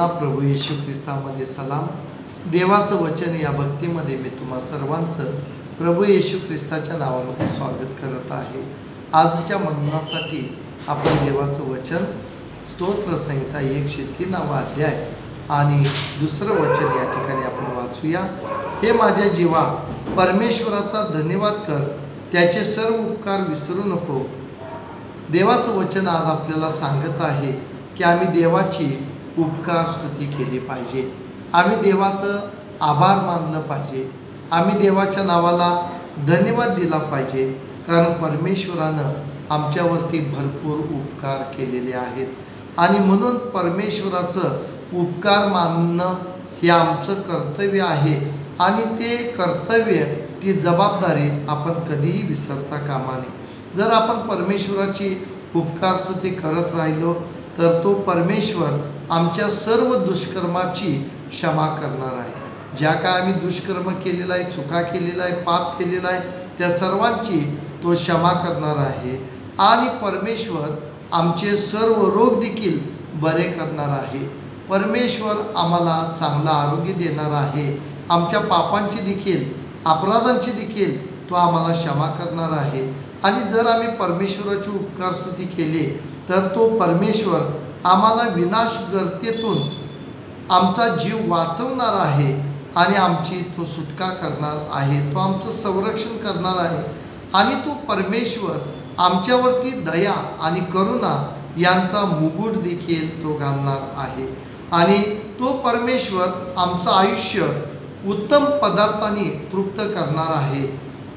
प्रभू येशू ख्रिस्तामध्ये सलाम. देवाचं वचन या भक्तीमध्ये मी तुम्हा सर्वांचं प्रभू येशू ख्रिस्ताच्या नावामध्ये स्वागत करत आहे. आजच्या मननासाठी आपण देवाचं वचन स्तोत्रसंहिता 103 अध्याय आणि दुसरं वचन या ठिकाणी आपण वाचूया. हे माझ्या जीवा, परमेश्वराचा धन्यवाद कर, त्याचे सर्व उपकार विसरू नको. देवाचं वचन आज आपल्याला सांगत आहे की आम्ही देवाची उपकार स्तुती केली पाहिजे, आम्ही देवाचं आभार मानलं पाहिजे, आम्ही देवाच्या नावाला धन्यवाद दिला पाहिजे, कारण परमेश्वरानं आमच्यावरती भरपूर उपकार केलेले आहेत आणि म्हणून परमेश्वराचं उपकार मानणं हे आमचं कर्तव्य आहे आणि ते कर्तव्य, ती जबाबदारी आपण कधीही विसरता कामा नये. जर आपण परमेश्वराची उपकार स्तुती करत राहिलो तर तो परमेश्वर आमच्या सर्व दुष्कर्माची क्षमा करणार आहे. ज्या काय आम्ही दुष्कर्म केलेला आहे, चुका केलेला आहे, पाप केलेला आहे, त्या सर्वांची तो क्षमा करणार आहे आणि परमेश्वर आमचे सर्व रोग देखील बरे करणार आहे. परमेश्वर आम्हाला चांगलं आरोग्य देणार आहे. आमच्या पापांची देखील, अपराधांची देखील तो आम्हाला क्षमा करणार आहे. आणि जर आम्ही परमेश्वराची उपकार स्तुती केली तर तो परमेश्वर आम्हाला विनाशगर्तेतून आमचा जीव वाचवणार आहे आणि आमची तो सुटका करणार आहे, तो आमचं संरक्षण करणार आहे आणि तो परमेश्वर आमच्यावरती दया आणि करुणा यांचा मुकुट देखील तो घालणार आहे. आणि तो परमेश्वर आमचं आयुष्य उत्तम पदार्थांनी तृप्त करणार आहे.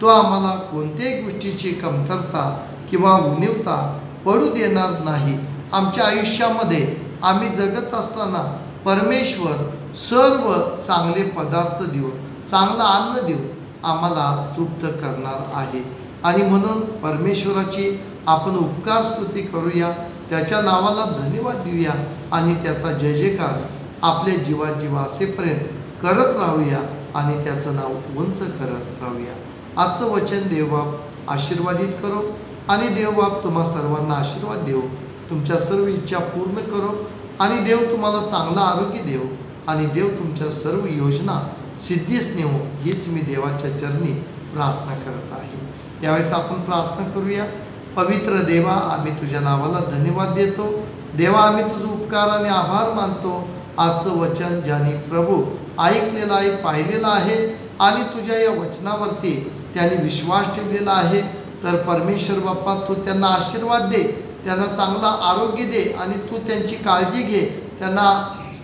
तो आम्हाला कोणत्याही गोष्टीची कमतरता किंवा उणीवता पडू देणार नाही. आमच्या आयुष्यामध्ये आम्ही जगत असताना परमेश्वर सर्व चांगले पदार्थ देऊन, चांगलं अन्न देऊन आम्हाला तृप्त करणार आहे. आणि म्हणून परमेश्वराची आपण उपकार स्तुती करूया, त्याच्या नावाला धन्यवाद देऊया आणि त्याचा जय जयकार आपल्या जीवात जीवा असेपर्यंत करत राहूया आणि त्याचं नाव उंच करत राहूया. आजचं वचन देवबाप आशीर्वादित करो आणि देवबाप तुम्हा सर्वांना आशीर्वाद देव, तुमच्या सर्व इच्छा पूर्ण करो आणि देव तुम्हाला चांगलं आरोग्य देव आणि देव तुमच्या सर्व योजना सिद्धीस नेऊ, हीच मी देवाच्या चरणी प्रार्थना करत आहे. यावेळेस आपण प्रार्थना करूया. पवित्र देवा, आम्ही तुझ्या नावाला धन्यवाद देतो. देवा, आम्ही तुझं उपकार आणि आभार मानतो. आजचं वचन ज्यांनी प्रभू ऐकलेलं आहे, पाहिलेलं आहे आणि तुझ्या या वचनावरती त्यांनी विश्वास ठेवलेला आहे, तर परमेश्वर बाप्पा तू त्यांना आशीर्वाद दे, त्यांना चांगला आरोग्य दे आणि तू त्यांची काळजी घे. त्यांना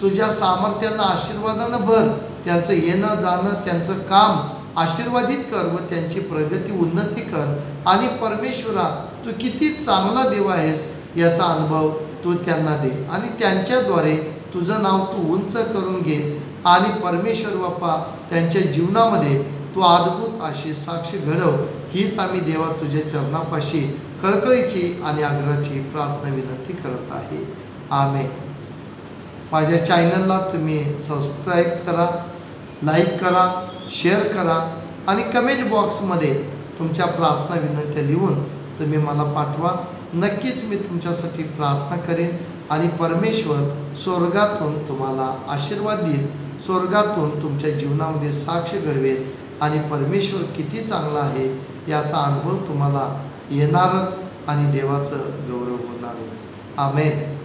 तुझ्या सामर्थ्यानं आशीर्वादानं भर. त्यांचं येणं जाणं, त्यांचं काम आशीर्वादित कर व त्यांची प्रगती उन्नती कर. आणि परमेश्वरा, तू किती चांगला देव आहेस याचा अनुभव तू त्यांना दे आणि त्यांच्याद्वारे तुझं नाव तू उंच करून घे. आणि परमेश्वर बाप्पा, त्यांच्या जीवनामध्ये तू अद्भुत अशी साक्ष घडव, हीच आम्ही देवा तुझ्या चरणापाशी कळकळीची आणि आग्रहाची प्रार्थना विनंती करत आहे. आमेन. माझ्या चॅनलला तुम्ही सबस्क्राईब करा, लाईक करा, शेअर करा आणि कमेंट बॉक्समध्ये तुमच्या प्रार्थना विनंत्या लिहून तुम्ही मला पाठवा. नक्कीच मी तुमच्यासाठी प्रार्थना करेन आणि परमेश्वर स्वर्गातून तुम्हाला आशीर्वाद देईल, स्वर्गातून तुमच्या जीवनामध्ये साक्ष घडवेल आणि परमेश्वर किती चांगला आहे याचा अनुभव तुम्हाला येणारच आणि देवाचं गौरव होणारच. आमेन.